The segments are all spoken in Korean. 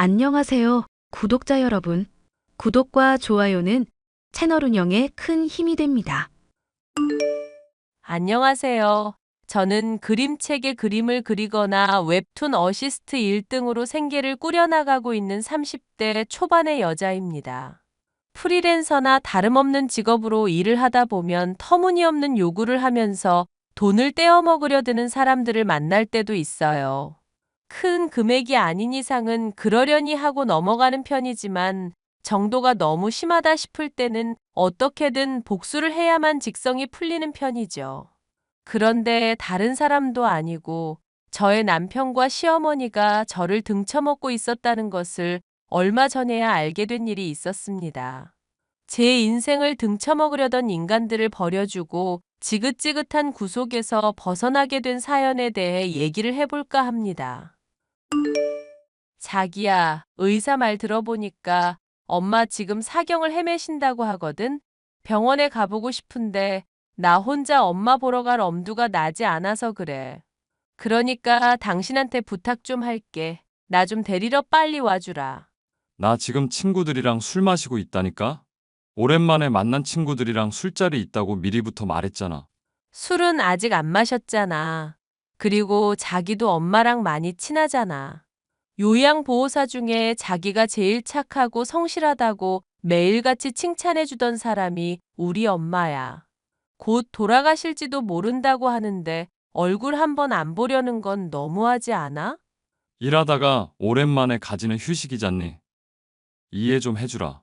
안녕하세요, 구독자 여러분. 구독과 좋아요는 채널 운영에 큰 힘이 됩니다. 안녕하세요. 저는 그림책에 그림을 그리거나 웹툰 어시스트 1등으로 생계를 꾸려나가고 있는 30대 초반의 여자입니다. 프리랜서나 다름없는 직업으로 일을 하다 보면 터무니없는 요구를 하면서 돈을 떼어먹으려 드는 사람들을 만날 때도 있어요. 큰 금액이 아닌 이상은 그러려니 하고 넘어가는 편이지만 정도가 너무 심하다 싶을 때는 어떻게든 복수를 해야만 직성이 풀리는 편이죠. 그런데 다른 사람도 아니고 저의 남편과 시어머니가 저를 등쳐먹고 있었다는 것을 얼마 전에야 알게 된 일이 있었습니다. 제 인생을 등쳐먹으려던 인간들을 버려주고 지긋지긋한 구속에서 벗어나게 된 사연에 대해 얘기를 해볼까 합니다. 자기야, 의사 말 들어보니까 엄마 지금 사경을 헤매신다고 하거든? 병원에 가보고 싶은데 나 혼자 엄마 보러 갈 엄두가 나지 않아서 그래. 그러니까 당신한테 부탁 좀 할게. 나 좀 데리러 빨리 와주라. 나 지금 친구들이랑 술 마시고 있다니까? 오랜만에 만난 친구들이랑 술자리 있다고 미리부터 말했잖아. 술은 아직 안 마셨잖아. 그리고 자기도 엄마랑 많이 친하잖아. 요양보호사 중에 자기가 제일 착하고 성실하다고 매일같이 칭찬해주던 사람이 우리 엄마야. 곧 돌아가실지도 모른다고 하는데 얼굴 한번 안 보려는 건 너무하지 않아? 일하다가 오랜만에 가지는 휴식이잖니. 이해 좀 해주라.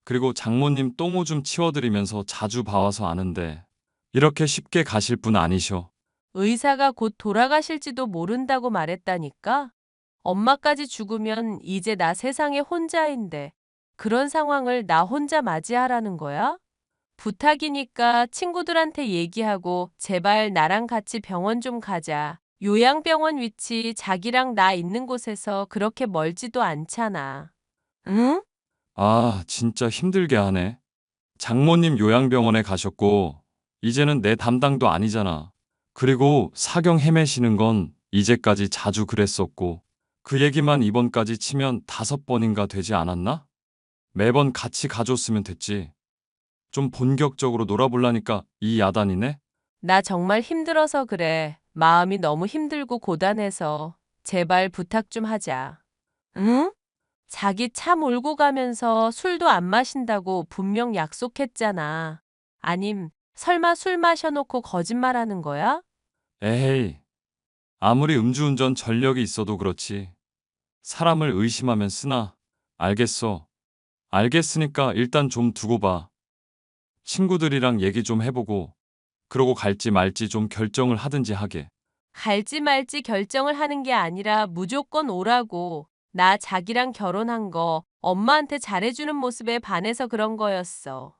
그리고 장모님 똥오 좀 치워드리면서 자주 봐와서 아는데 이렇게 쉽게 가실 분 아니셔. 의사가 곧 돌아가실지도 모른다고 말했다니까? 엄마까지 죽으면 이제 나 세상에 혼자인데 그런 상황을 나 혼자 맞이하라는 거야? 부탁이니까 친구들한테 얘기하고 제발 나랑 같이 병원 좀 가자. 요양병원 위치 자기랑 나 있는 곳에서 그렇게 멀지도 않잖아. 응? 아, 진짜 힘들게 하네. 장모님 요양병원에 가셨고 이제는 내 담당도 아니잖아. 그리고 사경 헤매시는 건 이제까지 자주 그랬었고 그 얘기만 이번까지 치면 5번인가 되지 않았나? 매번 같이 가줬으면 됐지. 좀 본격적으로 놀아볼라니까 이 야단이네? 나 정말 힘들어서 그래. 마음이 너무 힘들고 고단해서 제발 부탁 좀 하자. 응? 자기 차 몰고 가면서 술도 안 마신다고 분명 약속했잖아. 아님, 설마 술 마셔놓고 거짓말하는 거야? 에헤이, 아무리 음주운전 전력이 있어도 그렇지. 사람을 의심하면 쓰나? 알겠어. 알겠으니까 일단 좀 두고 봐. 친구들이랑 얘기 좀 해보고, 그러고 갈지 말지 좀 결정을 하든지 하게. 갈지 말지 결정을 하는 게 아니라 무조건 오라고. 나 자기랑 결혼한 거 엄마한테 잘해주는 모습에 반해서 그런 거였어.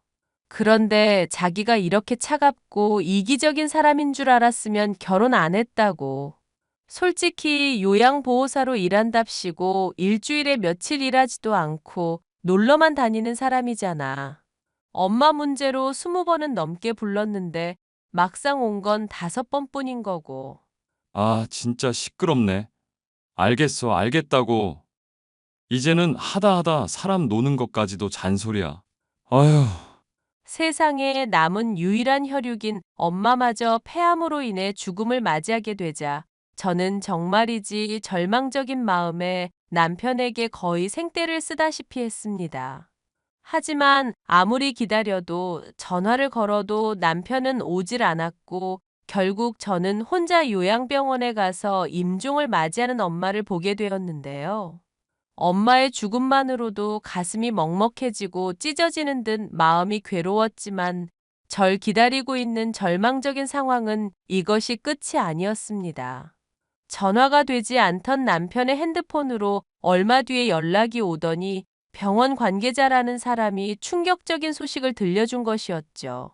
그런데 자기가 이렇게 차갑고 이기적인 사람인 줄 알았으면 결혼 안 했다고. 솔직히 요양보호사로 일한답시고 일주일에 며칠 일하지도 않고 놀러만 다니는 사람이잖아. 엄마 문제로 20번은 넘게 불렀는데 막상 온 건 5번뿐인 거고. 아, 진짜 시끄럽네. 알겠어, 알겠다고. 이제는 하다 사람 노는 것까지도 잔소리야. 아휴, 세상에 남은 유일한 혈육인 엄마마저 폐암으로 인해 죽음을 맞이하게 되자 저는 정말이지 절망적인 마음에 남편에게 거의 생떼를 쓰다시피 했습니다. 하지만 아무리 기다려도 전화를 걸어도 남편은 오질 않았고 결국 저는 혼자 요양병원에 가서 임종을 맞이하는 엄마를 보게 되었는데요. 엄마의 죽음만으로도 가슴이 먹먹해지고 찢어지는 듯 마음이 괴로웠지만 절 기다리고 있는 절망적인 상황은 이것이 끝이 아니었습니다. 전화가 되지 않던 남편의 핸드폰으로 얼마 뒤에 연락이 오더니 병원 관계자라는 사람이 충격적인 소식을 들려준 것이었죠.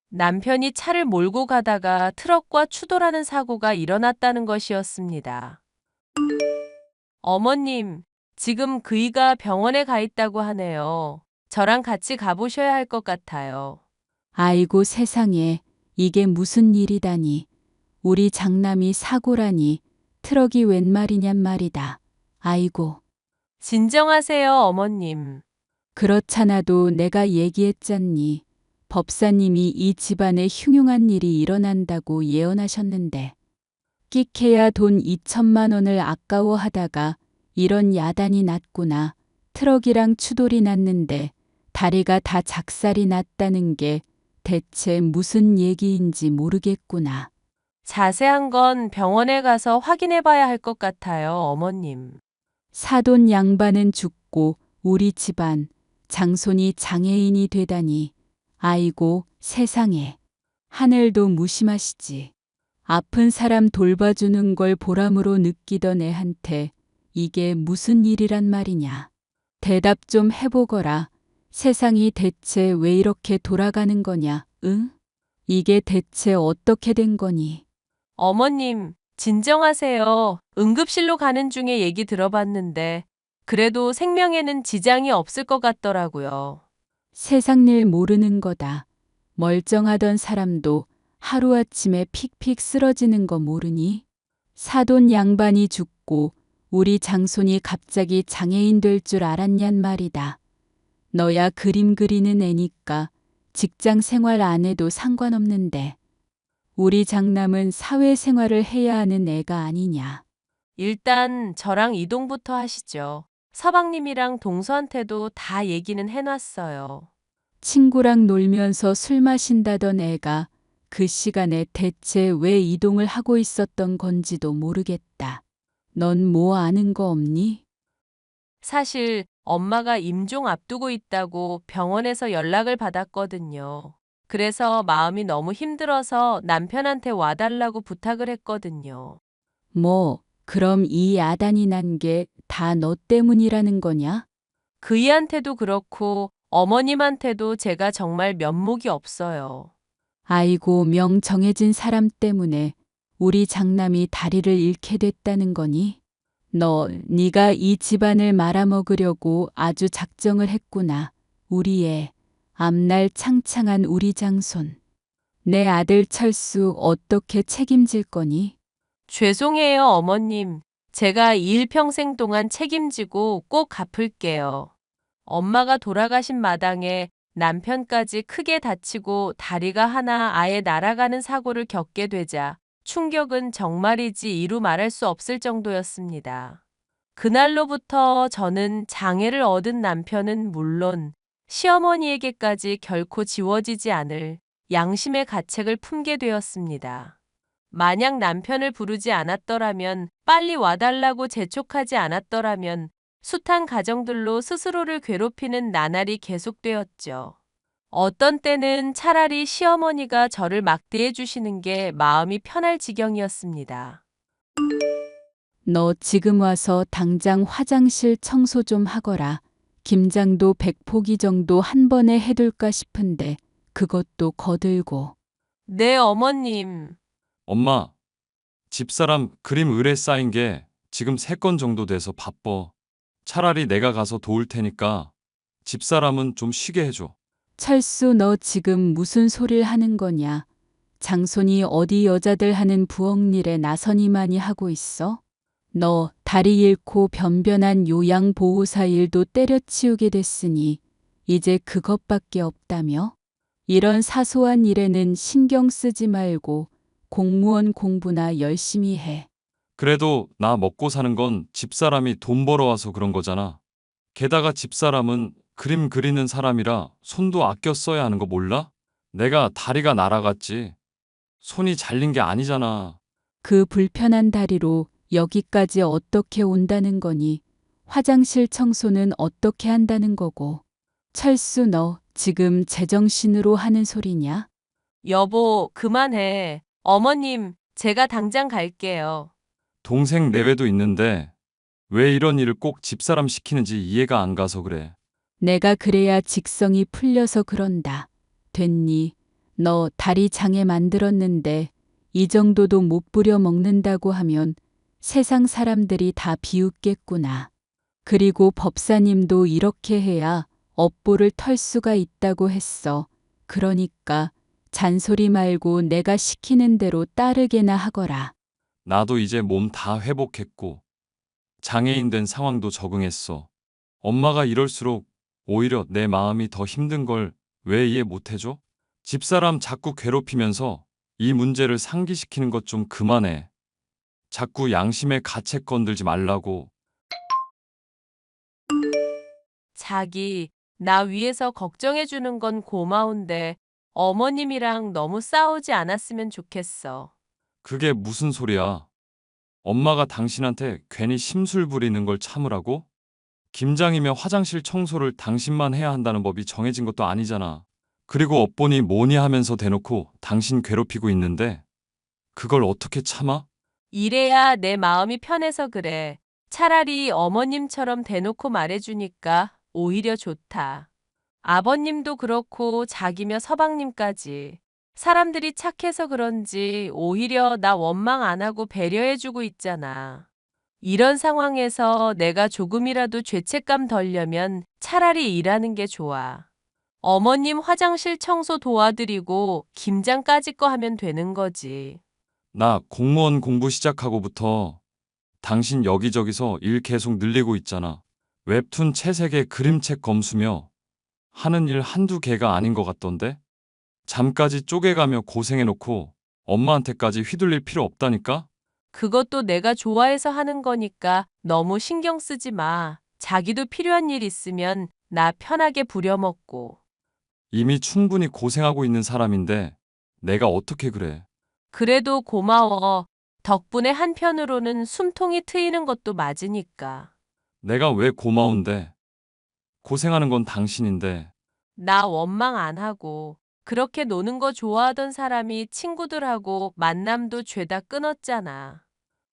남편이 차를 몰고 가다가 트럭과 추돌하는 사고가 일어났다는 것이었습니다. 어머님, 지금 그이가 병원에 가 있다고 하네요. 저랑 같이 가보셔야 할 것 같아요. 아이고 세상에, 이게 무슨 일이다니. 우리 장남이 사고라니. 트럭이 웬 말이냔 말이다. 아이고. 진정하세요, 어머님. 그렇잖아도 내가 얘기했잖니. 법사님이 이 집안에 흉흉한 일이 일어난다고 예언하셨는데. 끽해야 돈 2천만 원을 아까워하다가 이런 야단이 났구나. 트럭이랑 추돌이 났는데 다리가 다 작살이 났다는 게 대체 무슨 얘기인지 모르겠구나. 자세한 건 병원에 가서 확인해 봐야 할 것 같아요, 어머님. 사돈 양반은 죽고 우리 집안 장손이 장애인이 되다니. 아이고 세상에. 하늘도 무심하시지. 아픈 사람 돌봐주는 걸 보람으로 느끼던 애한테 이게 무슨 일이란 말이냐. 대답 좀 해보거라. 세상이 대체 왜 이렇게 돌아가는 거냐, 응? 이게 대체 어떻게 된 거니? 어머님, 진정하세요. 응급실로 가는 중에 얘기 들어봤는데, 그래도 생명에는 지장이 없을 것 같더라고요. 세상 일 모르는 거다. 멀쩡하던 사람도 하루아침에 픽픽 쓰러지는 거 모르니? 사돈 양반이 죽고 우리 장손이 갑자기 장애인 될 줄 알았냔 말이다. 너야 그림 그리는 애니까 직장 생활 안 해도 상관없는데 우리 장남은 사회생활을 해야 하는 애가 아니냐. 일단 저랑 이동부터 하시죠. 서방님이랑 동서한테도 다 얘기는 해놨어요. 친구랑 놀면서 술 마신다던 애가 그 시간에 대체 왜 이동을 하고 있었던 건지도 모르겠다. 넌 뭐 아는 거 없니? 사실 엄마가 임종 앞두고 있다고 병원에서 연락을 받았거든요. 그래서 마음이 너무 힘들어서 남편한테 와달라고 부탁을 했거든요. 뭐, 그럼 이 야단이 난 게 다 너 때문이라는 거냐? 그이한테도 그렇고 어머님한테도 제가 정말 면목이 없어요. 아이고, 명 정해진 사람 때문에 우리 장남이 다리를 잃게 됐다는 거니? 네가 이 집안을 말아먹으려고 아주 작정을 했구나. 우리 애, 앞날 창창한 우리 장손. 내 아들 철수 어떻게 책임질 거니? 죄송해요, 어머님. 제가 이 일평생 동안 책임지고 꼭 갚을게요. 엄마가 돌아가신 마당에 남편까지 크게 다치고 다리가 하나 아예 날아가는 사고를 겪게 되자 충격은 정말이지 이루 말할 수 없을 정도였습니다. 그날로부터 저는 장애를 얻은 남편은 물론 시어머니에게까지 결코 지워지지 않을 양심의 가책을 품게 되었습니다. 만약 남편을 부르지 않았더라면, 빨리 와달라고 재촉하지 않았더라면 숱한 가정들로 스스로를 괴롭히는 나날이 계속되었죠. 어떤 때는 차라리 시어머니가 저를 막대해 주시는 게 마음이 편할 지경이었습니다. 너 지금 와서 당장 화장실 청소 좀 하거라. 김장도 100포기 정도 한 번에 해둘까 싶은데 그것도 거들고. 네, 어머님. 엄마, 집사람 그림 의뢰 쌓인 게 지금 3건 정도 돼서 바빠. 차라리 내가 가서 도울 테니까 집사람은 좀 쉬게 해줘. 철수 너 지금 무슨 소리를 하는 거냐. 장손이 어디 여자들 하는 부엌일에 나서니만이 하고 있어? 너 다리 잃고 변변한 요양보호사 일도 때려치우게 됐으니 이제 그것밖에 없다며? 이런 사소한 일에는 신경 쓰지 말고 공무원 공부나 열심히 해. 그래도 나 먹고 사는 건 집사람이 돈 벌어와서 그런 거잖아. 게다가 집사람은 그림 그리는 사람이라 손도 아껴 써야 하는 거 몰라? 내가 다리가 날아갔지. 손이 잘린 게 아니잖아. 그 불편한 다리로 여기까지 어떻게 온다는 거니? 화장실 청소는 어떻게 한다는 거고? 철수 너 지금 제정신으로 하는 소리냐? 여보, 그만해. 어머님, 제가 당장 갈게요. 동생 내외도 있는데 왜 이런 일을 꼭 집사람 시키는지 이해가 안 가서 그래. 내가 그래야 직성이 풀려서 그런다. 됐니? 너 다리 장애 만들었는데 이 정도도 못 부려 먹는다고 하면 세상 사람들이 다 비웃겠구나. 그리고 법사님도 이렇게 해야 업보를 털 수가 있다고 했어. 그러니까 잔소리 말고 내가 시키는 대로 따르게나 하거라. 나도 이제 몸 다 회복했고 장애인 된 상황도 적응했어. 엄마가 이럴수록 오히려 내 마음이 더 힘든 걸 왜 이해 못 해줘? 집사람 자꾸 괴롭히면서 이 문제를 상기시키는 것 좀 그만해. 자꾸 양심에 가책 건들지 말라고. 자기, 나 위해서 걱정해주는 건 고마운데 어머님이랑 너무 싸우지 않았으면 좋겠어. 그게 무슨 소리야? 엄마가 당신한테 괜히 심술 부리는 걸 참으라고? 김장이며 화장실 청소를 당신만 해야 한다는 법이 정해진 것도 아니잖아. 그리고 업보니 뭐니 하면서 대놓고 당신 괴롭히고 있는데 그걸 어떻게 참아? 이래야 내 마음이 편해서 그래. 차라리 어머님처럼 대놓고 말해주니까 오히려 좋다. 아버님도 그렇고 자기며 서방님까지. 사람들이 착해서 그런지 오히려 나 원망 안 하고 배려해주고 있잖아. 이런 상황에서 내가 조금이라도 죄책감 덜려면 차라리 일하는 게 좋아. 어머님 화장실 청소 도와드리고 김장까지 거 하면 되는 거지. 나 공무원 공부 시작하고부터 당신 여기저기서 일 계속 늘리고 있잖아. 웹툰 채색에 그림책 검수며 하는 일 한두 개가 아닌 것 같던데? 잠까지 쪼개가며 고생해놓고 엄마한테까지 휘둘릴 필요 없다니까? 그것도 내가 좋아해서 하는 거니까 너무 신경 쓰지 마. 자기도 필요한 일 있으면 나 편하게 부려먹고. 이미 충분히 고생하고 있는 사람인데 내가 어떻게 그래? 그래도 고마워. 덕분에 한편으로는 숨통이 트이는 것도 맞으니까. 내가 왜 고마운데? 고생하는 건 당신인데. 나 원망 안 하고. 그렇게 노는 거 좋아하던 사람이 친구들하고 만남도 죄다 끊었잖아.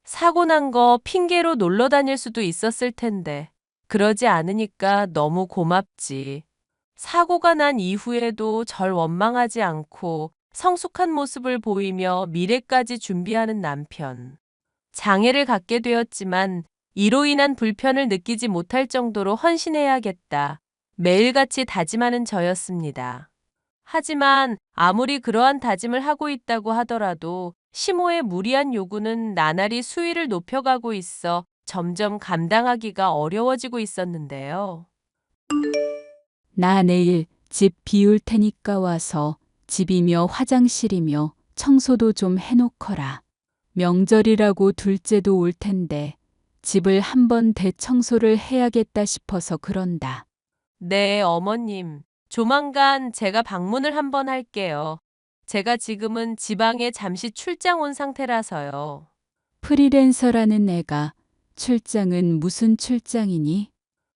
사고 난 거 핑계로 놀러 다닐 수도 있었을 텐데. 그러지 않으니까 너무 고맙지. 사고가 난 이후에도 절 원망하지 않고 성숙한 모습을 보이며 미래까지 준비하는 남편. 장애를 갖게 되었지만 이로 인한 불편을 느끼지 못할 정도로 헌신해야겠다. 매일같이 다짐하는 저였습니다. 하지만 아무리 그러한 다짐을 하고 있다고 하더라도 시모의 무리한 요구는 나날이 수위를 높여가고 있어 점점 감당하기가 어려워지고 있었는데요. 나 내일 집 비울 테니까 와서 집이며 화장실이며 청소도 좀 해놓거라. 명절이라고 둘째도 올 텐데 집을 한번 대청소를 해야겠다 싶어서 그런다. 네, 어머님. 조만간 제가 방문을 한번 할게요. 제가 지금은 지방에 잠시 출장 온 상태라서요. 프리랜서라는 애가 출장은 무슨 출장이니?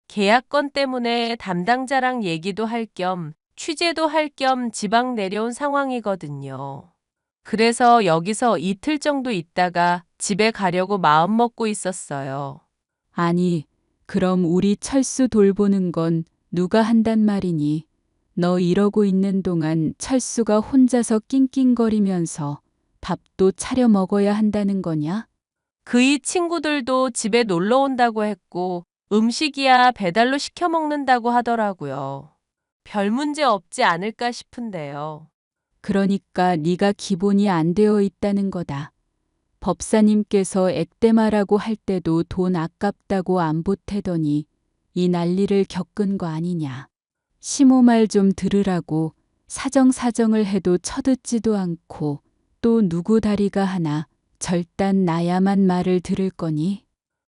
계약건 때문에 담당자랑 얘기도 할 겸 취재도 할 겸 지방 내려온 상황이거든요. 그래서 여기서 이틀 정도 있다가 집에 가려고 마음 먹고 있었어요. 아니, 그럼 우리 철수 돌보는 건 누가 한단 말이니? 너 이러고 있는 동안 철수가 혼자서 낑낑거리면서 밥도 차려 먹어야 한다는 거냐? 그이 친구들도 집에 놀러 온다고 했고 음식이야 배달로 시켜 먹는다고 하더라고요. 별 문제 없지 않을까 싶은데요. 그러니까 네가 기본이 안 되어 있다는 거다. 법사님께서 액대마라고 할 때도 돈 아깝다고 안 보태더니 이 난리를 겪은 거 아니냐. 시모 말 좀 들으라고 사정사정을 해도 쳐듣지도 않고 또 누구 다리가 하나 절단 나야만 말을 들을 거니?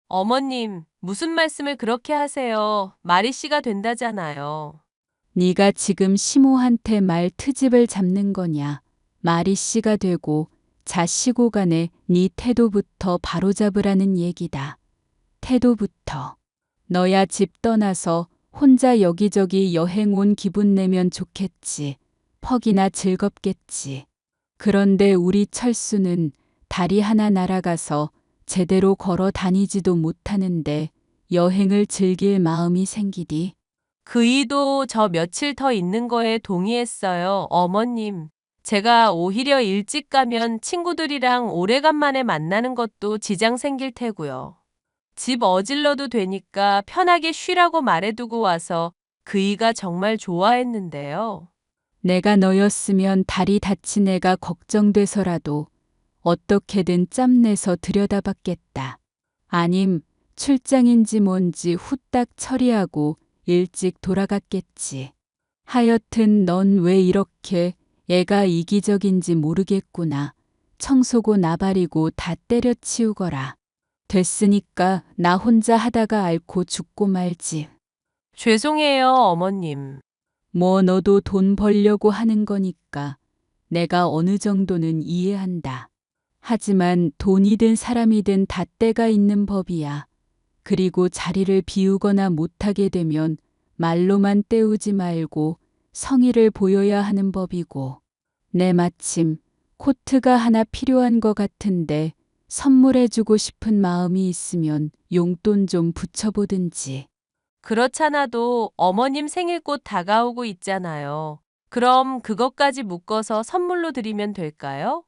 어머님, 무슨 말씀을 그렇게 하세요? 마리 씨가 된다잖아요. 네가 지금 시모한테 말 트집을 잡는 거냐. 마리 씨가 되고 자시고 간에 네 태도부터 바로잡으라는 얘기다. 태도부터. 너야 집 떠나서 혼자 여기저기 여행 온 기분 내면 좋겠지. 퍽이나 즐겁겠지. 그런데 우리 철수는 다리 하나 날아가서 제대로 걸어 다니지도 못하는데 여행을 즐길 마음이 생기디. 그이도 저 며칠 더 있는 거에 동의했어요, 어머님. 제가 오히려 일찍 가면 친구들이랑 오래간만에 만나는 것도 지장 생길 테고요. 집 어질러도 되니까 편하게 쉬라고 말해두고 와서 그이가 정말 좋아했는데요. 내가 너였으면 다리 다친 애가 걱정돼서라도 어떻게든 짬내서 들여다봤겠다. 아님 출장인지 뭔지 후딱 처리하고 일찍 돌아갔겠지. 하여튼 넌 왜 이렇게 애가 이기적인지 모르겠구나. 청소고 나발이고 다 때려치우거라. 됐으니까 나 혼자 하다가 앓고 죽고 말지. 죄송해요, 어머님. 뭐 너도 돈 벌려고 하는 거니까 내가 어느 정도는 이해한다. 하지만 돈이든 사람이든 다 때가 있는 법이야. 그리고 자리를 비우거나 못하게 되면 말로만 때우지 말고 성의를 보여야 하는 법이고. 내 마침 코트가 하나 필요한 것 같은데 선물해주고 싶은 마음이 있으면 용돈 좀 붙여보든지. 그렇잖아도 어머님 생일 곧 다가오고 있잖아요. 그럼 그것까지 묶어서 선물로 드리면 될까요?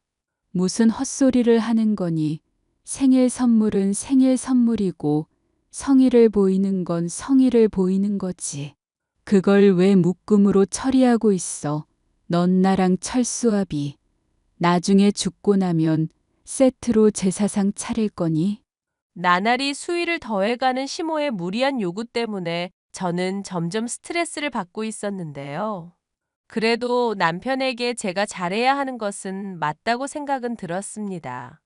무슨 헛소리를 하는 거니? 생일 선물은 생일 선물이고 성의를 보이는 건 성의를 보이는 거지. 그걸 왜 묶음으로 처리하고 있어? 넌 나랑 철수합이. 나중에 죽고 나면 세트로 제사상 차릴 거니? 나날이 수위를 더해가는 시모의 무리한 요구 때문에 저는 점점 스트레스를 받고 있었는데요. 그래도 남편에게 제가 잘해야 하는 것은 맞다고 생각은 들었습니다.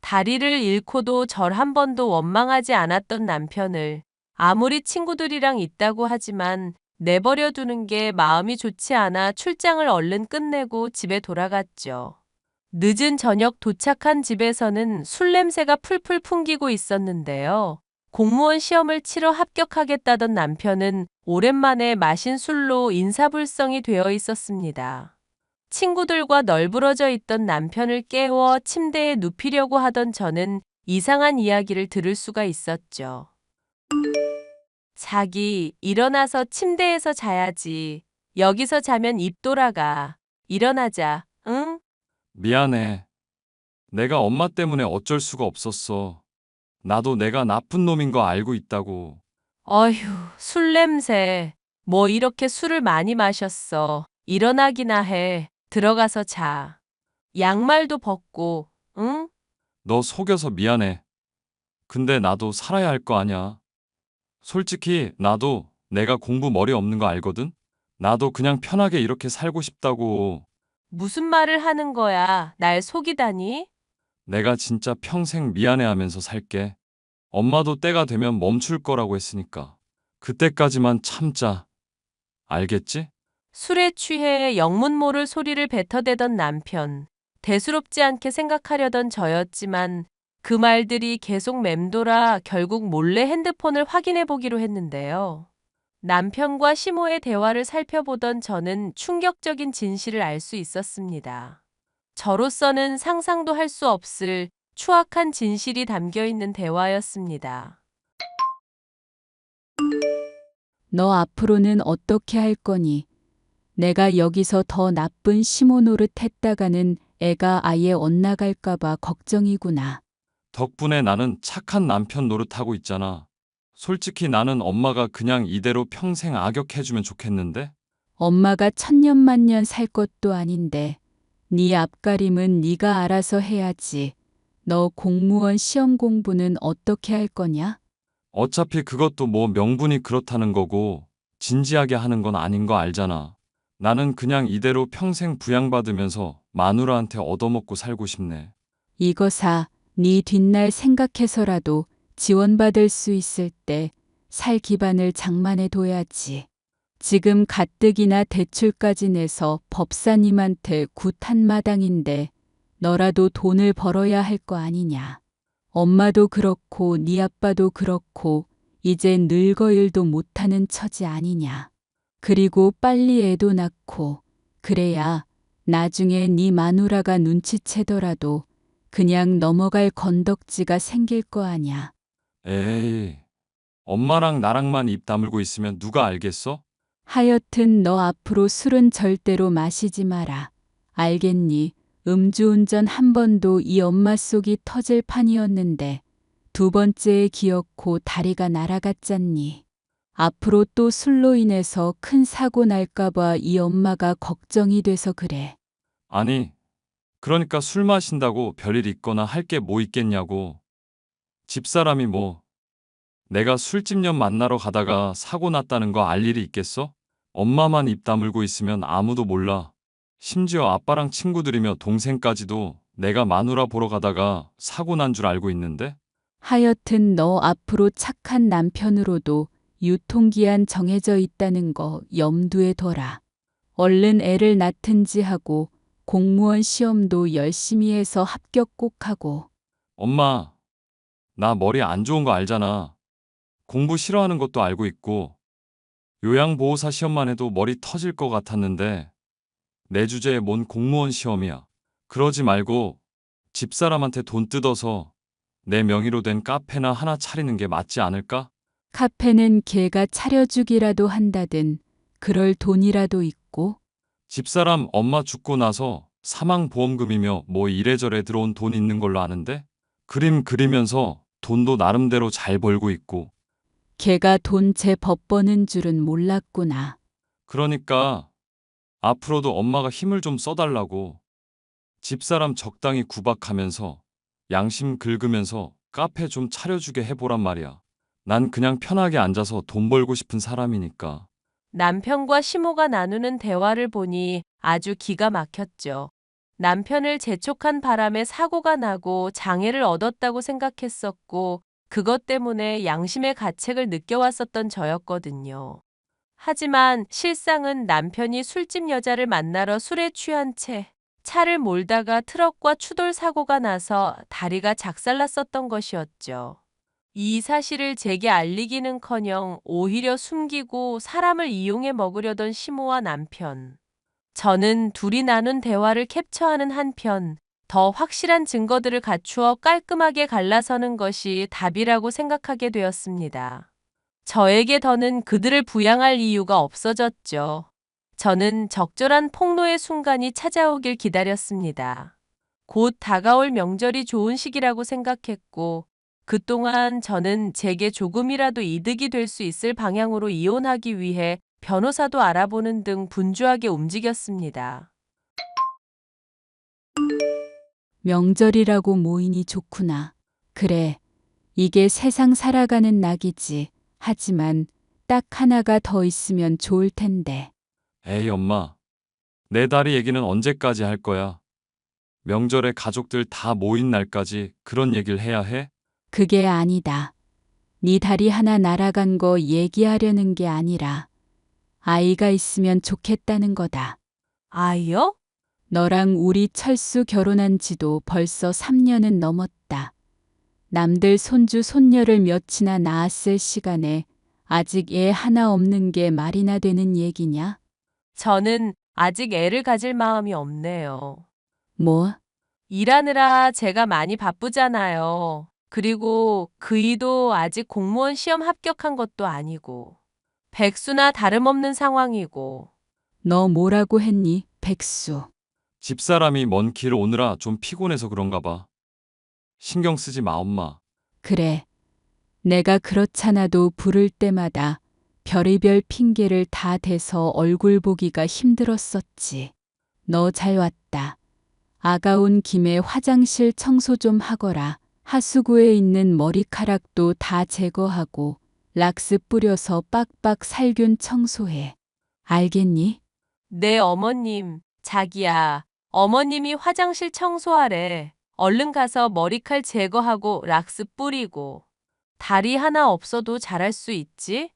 다리를 잃고도 절 한 번도 원망하지 않았던 남편을 아무리 친구들이랑 있다고 하지만 내버려 두는 게 마음이 좋지 않아 출장을 얼른 끝내고 집에 돌아갔죠. 늦은 저녁 도착한 집에서는 술 냄새가 풀풀 풍기고 있었는데요. 공무원 시험을 치러 합격하겠다던 남편은 오랜만에 마신 술로 인사불성이 되어 있었습니다. 친구들과 널브러져 있던 남편을 깨워 침대에 눕히려고 하던 저는 이상한 이야기를 들을 수가 있었죠. 자기, 일어나서 침대에서 자야지. 여기서 자면 입 돌아가. 일어나자, 응? 미안해. 내가 엄마 때문에 어쩔 수가 없었어. 나도 내가 나쁜 놈인 거 알고 있다고. 어휴, 술 냄새. 뭐 이렇게 술을 많이 마셨어. 일어나기나 해. 들어가서 자. 양말도 벗고, 응? 너 속여서 미안해. 근데 나도 살아야 할 거 아냐. 솔직히 나도 내가 공부 머리 없는 거 알거든? 나도 그냥 편하게 이렇게 살고 싶다고. 무슨 말을 하는 거야? 날 속이다니? 내가 진짜 평생 미안해하면서 살게. 엄마도 때가 되면 멈출 거라고 했으니까. 그때까지만 참자. 알겠지? 술에 취해 영문 모를 소리를 뱉어대던 남편. 대수롭지 않게 생각하려던 저였지만 그 말들이 계속 맴돌아 결국 몰래 핸드폰을 확인해 보기로 했는데요. 남편과 시모의 대화를 살펴보던 저는 충격적인 진실을 알 수 있었습니다. 저로서는 상상도 할 수 없을 추악한 진실이 담겨 있는 대화였습니다. 너 앞으로는 어떻게 할 거니? 내가 여기서 더 나쁜 시모 노릇 했다가는 애가 아예 엇나갈까봐 걱정이구나. 덕분에 나는 착한 남편 노릇하고 있잖아. 솔직히 나는 엄마가 그냥 이대로 평생 악역해주면 좋겠는데? 엄마가 천년만년 살 것도 아닌데 네 앞가림은 네가 알아서 해야지. 너 공무원 시험 공부는 어떻게 할 거냐? 어차피 그것도 뭐 명분이 그렇다는 거고 진지하게 하는 건 아닌 거 알잖아. 나는 그냥 이대로 평생 부양받으면서 마누라한테 얻어먹고 살고 싶네. 이거사 네 뒷날 생각해서라도 지원받을 수 있을 때 살 기반을 장만해 둬야지. 지금 가뜩이나 대출까지 내서 법사님한테 굿한 마당인데 너라도 돈을 벌어야 할 거 아니냐. 엄마도 그렇고 네 아빠도 그렇고 이제 늙어 일도 못하는 처지 아니냐. 그리고 빨리 애도 낳고 그래야 나중에 네 마누라가 눈치채더라도 그냥 넘어갈 건덕지가 생길 거 아냐. 에이, 엄마랑 나랑만 입 다물고 있으면 누가 알겠어? 하여튼 너 앞으로 술은 절대로 마시지 마라. 알겠니? 음주운전 한 번도 이 엄마 속이 터질 판이었는데 두 번째에 기어코 다리가 날아갔잖니. 앞으로 또 술로 인해서 큰 사고 날까봐 이 엄마가 걱정이 돼서 그래. 아니, 그러니까 술 마신다고 별일 있거나 할 게 뭐 있겠냐고. 집사람이 뭐 내가 술집년 만나러 가다가 사고 났다는 거 알 일이 있겠어? 엄마만 입 다물고 있으면 아무도 몰라. 심지어 아빠랑 친구들이며 동생까지도 내가 마누라 보러 가다가 사고 난 줄 알고 있는데? 하여튼 너 앞으로 착한 남편으로도 유통기한 정해져 있다는 거 염두에 둬라. 얼른 애를 낳든지 하고 공무원 시험도 열심히 해서 합격 꼭 하고. 엄마, 나 머리 안 좋은 거 알잖아. 공부 싫어하는 것도 알고 있고, 요양보호사 시험만 해도 머리 터질 것 같았는데, 내 주제에 뭔 공무원 시험이야. 그러지 말고 집사람한테 돈 뜯어서 내 명의로 된 카페나 하나 차리는 게 맞지 않을까? 카페는 걔가 차려주기라도 한다든 그럴 돈이라도 있고. 집사람 엄마 죽고 나서 사망보험금이며 뭐 이래저래 들어온 돈 있는 걸로 아는데? 그림 그리면서 돈도 나름대로 잘 벌고 있고. 걔가 돈 제 법 버는 줄은 몰랐구나. 그러니까 앞으로도 엄마가 힘을 좀 써달라고. 집사람 적당히 구박하면서 양심 긁으면서 카페 좀 차려주게 해보란 말이야. 난 그냥 편하게 앉아서 돈 벌고 싶은 사람이니까. 남편과 시모가 나누는 대화를 보니 아주 기가 막혔죠. 남편을 재촉한 바람에 사고가 나고 장애를 얻었다고 생각했었고, 그것 때문에 양심의 가책을 느껴왔었던 저였거든요. 하지만 실상은 남편이 술집 여자를 만나러 술에 취한 채 차를 몰다가 트럭과 추돌 사고가 나서 다리가 작살났었던 것이었죠. 이 사실을 제게 알리기는커녕 오히려 숨기고 사람을 이용해 먹으려던 시모와 남편. 저는 둘이 나눈 대화를 캡처하는 한편 더 확실한 증거들을 갖추어 깔끔하게 갈라서는 것이 답이라고 생각하게 되었습니다. 저에게 더는 그들을 부양할 이유가 없어졌죠. 저는 적절한 폭로의 순간이 찾아오길 기다렸습니다. 곧 다가올 명절이 좋은 시기라고 생각했고, 그동안 저는 제게 조금이라도 이득이 될 수 있을 방향으로 이혼하기 위해 변호사도 알아보는 등 분주하게 움직였습니다. 명절이라고 모이니 좋구나. 그래, 이게 세상 살아가는 낙이지. 하지만 딱 하나가 더 있으면 좋을 텐데. 에이 엄마, 내 다리 얘기는 언제까지 할 거야? 명절에 가족들 다 모인 날까지 그런 얘기를 해야 해? 그게 아니다. 네 다리 하나 날아간 거 얘기하려는 게 아니라 아이가 있으면 좋겠다는 거다. 아이요? 너랑 우리 철수 결혼한 지도 벌써 3년은 넘었다. 남들 손주 손녀를 몇이나 낳았을 시간에 아직 애 하나 없는 게 말이나 되는 얘기냐? 저는 아직 애를 가질 마음이 없네요. 뭐? 일하느라 제가 많이 바쁘잖아요. 그리고 그이도 아직 공무원 시험 합격한 것도 아니고, 백수나 다름없는 상황이고. 너 뭐라고 했니, 백수? 집사람이 먼 길 오느라 좀 피곤해서 그런가 봐. 신경 쓰지 마 엄마. 그래. 내가 그렇잖아도 부를 때마다 별의별 핑계를 다 대서 얼굴 보기가 힘들었었지. 너 잘 왔다. 아가온 김에 화장실 청소 좀 하거라. 하수구에 있는 머리카락도 다 제거하고 락스 뿌려서 빡빡 살균 청소해. 알겠니? 네, 어머님. 자기야. 어머님이 화장실 청소하래. 얼른 가서 머리칼 제거하고 락스 뿌리고. 다리 하나 없어도 잘할 수 있지?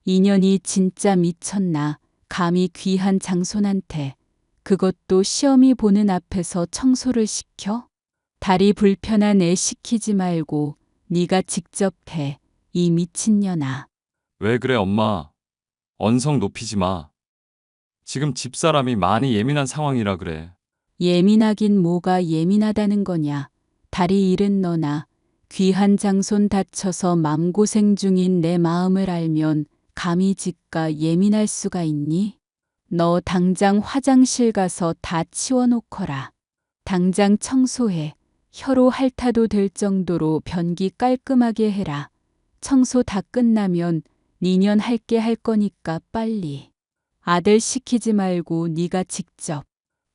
인연이 진짜 미쳤나. 감히 귀한 장손한테. 그것도 시험이 보는 앞에서 청소를 시켜? 다리 불편한 애 시키지 말고 네가 직접 해. 이 미친년아. 왜 그래 엄마? 언성 높이지 마. 지금 집사람이 많이 예민한 상황이라 그래. 예민하긴 뭐가 예민하다는 거냐. 다리 잃은 너나 귀한 장손 다쳐서 맘고생 중인 내 마음을 알면 감히 지가 예민할 수가 있니? 너 당장 화장실 가서 다 치워놓거라. 당장 청소해. 혀로 핥아도 될 정도로 변기 깔끔하게 해라. 청소 다 끝나면 니년 할게 할 거니까 빨리. 아들 시키지 말고 네가 직접.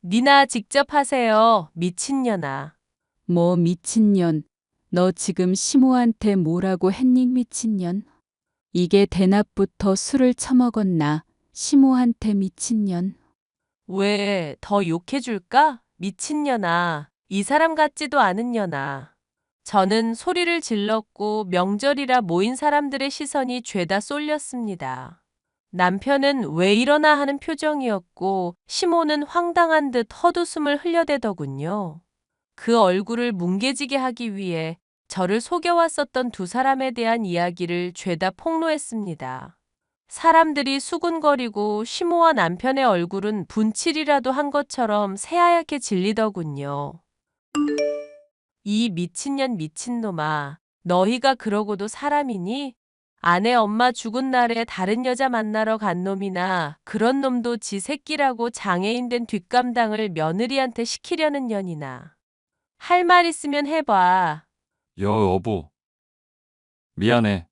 니나 직접 하세요. 미친년아. 뭐 미친년. 너 지금 시모한테 뭐라고 했니 미친년? 이게 대낮부터 술을 처먹었나? 시모한테 미친년. 왜 더 욕해줄까? 미친년아. 이 사람 같지도 않은 년아. 저는 소리를 질렀고 명절이라 모인 사람들의 시선이 죄다 쏠렸습니다. 남편은 왜 이러나 하는 표정이었고 시모는 황당한 듯 헛웃음을 흘려대더군요. 그 얼굴을 뭉개지게 하기 위해 저를 속여왔었던 두 사람에 대한 이야기를 죄다 폭로했습니다. 사람들이 수군거리고 시모와 남편의 얼굴은 분칠이라도 한 것처럼 새하얗게 질리더군요. 이 미친년 미친놈아, 너희가 그러고도 사람이니? 아내 엄마 죽은 날에 다른 여자 만나러 간 놈이나 그런 놈도 지 새끼라고 장애인 된 뒷감당을 며느리한테 시키려는 년이나. 할 말 있으면 해봐. 여보, 미안해.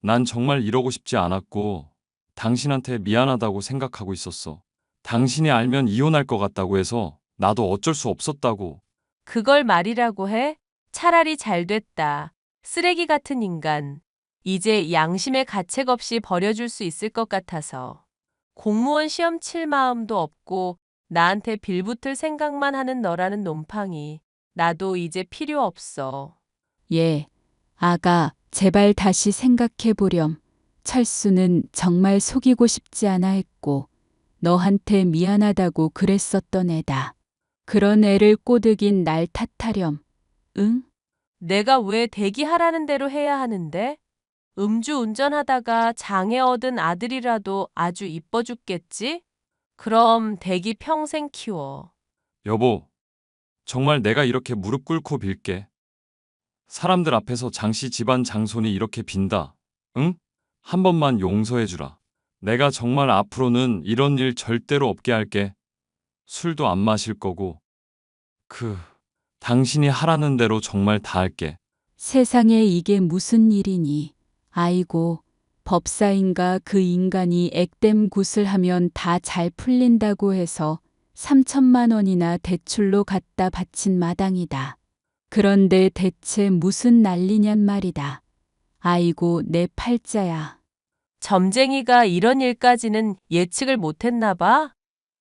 난 정말 이러고 싶지 않았고, 당신한테 미안하다고 생각하고 있었어. 당신이 알면 이혼할 것 같다고 해서 나도 어쩔 수 없었다고. 그걸 말이라고 해? 차라리 잘 됐다. 쓰레기 같은 인간. 이제 양심의 가책 없이 버려줄 수 있을 것 같아서. 공무원 시험 칠 마음도 없고 나한테 빌붙을 생각만 하는 너라는 놈팡이. 나도 이제 필요 없어. 예, 아가, 제발 다시 생각해 보렴. 철수는 정말 속이고 싶지 않아 했고, 너한테 미안하다고 그랬었던 애다. 그런 애를 꼬드긴 날 탓하렴. 응? 내가 왜 대기하라는 대로 해야 하는데? 음주 운전하다가 장애 얻은 아들이라도 아주 이뻐 죽겠지? 그럼 대기 평생 키워. 여보, 정말 내가 이렇게 무릎 꿇고 빌게. 사람들 앞에서 장씨 집안 장손이 이렇게 빈다. 응? 한 번만 용서해주라. 내가 정말 앞으로는 이런 일 절대로 없게 할게. 술도 안 마실 거고. 당신이 하라는 대로 정말 다 할게. 세상에 이게 무슨 일이니? 아이고, 법사인가 그 인간이 액땜 굿을 하면 다 잘 풀린다고 해서 3천만 원이나 대출로 갖다 바친 마당이다. 그런데 대체 무슨 난리냔 말이다. 아이고, 내 팔자야. 점쟁이가 이런 일까지는 예측을 못했나 봐.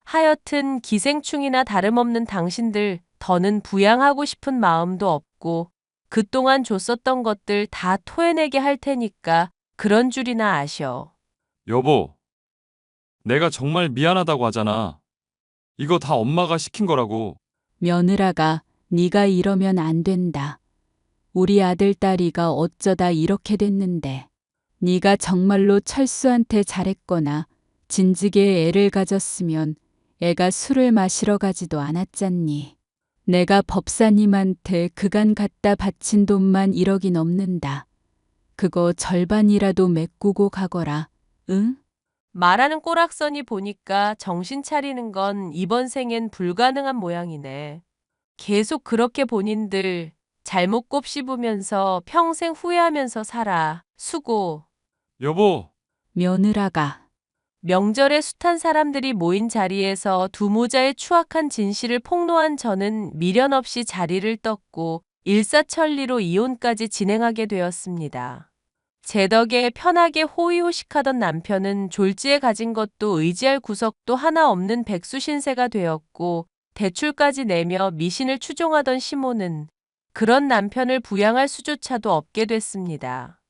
하여튼 기생충이나 다름없는 당신들 더는 부양하고 싶은 마음도 없고 그동안 줬었던 것들 다 토해내게 할 테니까 그런 줄이나 아셔. 여보, 내가 정말 미안하다고 하잖아. 이거 다 엄마가 시킨 거라고. 며느라가 네가 이러면 안 된다. 우리 아들 딸이가 어쩌다 이렇게 됐는데. 네가 정말로 철수한테 잘했거나 진즉에 애를 가졌으면 애가 술을 마시러 가지도 않았잖니. 내가 법사님한테 그간 갖다 바친 돈만 1억이 넘는다. 그거 절반이라도 메꾸고 가거라. 응? 말하는 꼬락서니 보니까 정신 차리는 건 이번 생엔 불가능한 모양이네. 계속 그렇게 본인들 잘못 곱씹으면서 평생 후회하면서 살아. 수고. 여보, 며느라가 명절에 숱한 사람들이 모인 자리에서 두 모자의 추악한 진실을 폭로한 저는 미련 없이 자리를 떴고 일사천리로 이혼까지 진행하게 되었습니다. 제 덕에 편하게 호의호식하던 남편은 졸지에 가진 것도 의지할 구석도 하나 없는 백수신세가 되었고 대출까지 내며 미신을 추종하던 시모는 그런 남편을 부양할 수조차도 없게 됐습니다.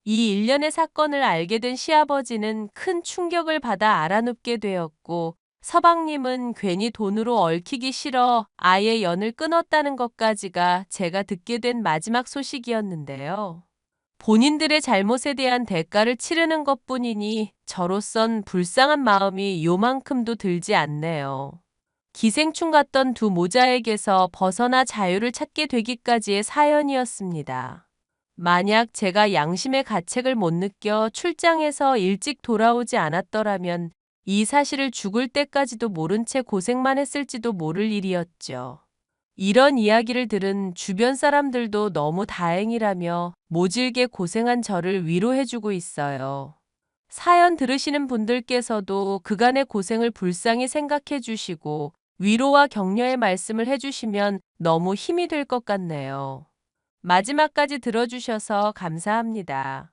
이 일련의 사건을 알게 된 시아버지는 큰 충격을 받아 알아눕게 되었고 서방님은 괜히 돈으로 얽히기 싫어 아예 연을 끊었다는 것까지가 제가 듣게 된 마지막 소식이었는데요. 본인들의 잘못에 대한 대가를 치르는 것뿐이니 저로선 불쌍한 마음이 요만큼도 들지 않네요. 기생충 같던 두 모자에게서 벗어나 자유를 찾게 되기까지의 사연이었습니다. 만약 제가 양심의 가책을 못 느껴 출장에서 일찍 돌아오지 않았더라면 이 사실을 죽을 때까지도 모른 채 고생만 했을지도 모를 일이었죠. 이런 이야기를 들은 주변 사람들도 너무 다행이라며 모질게 고생한 저를 위로해주고 있어요. 사연 들으시는 분들께서도 그간의 고생을 불쌍히 생각해 주시고 위로와 격려의 말씀을 해주시면 너무 힘이 될 것 같네요. 마지막까지 들어주셔서 감사합니다.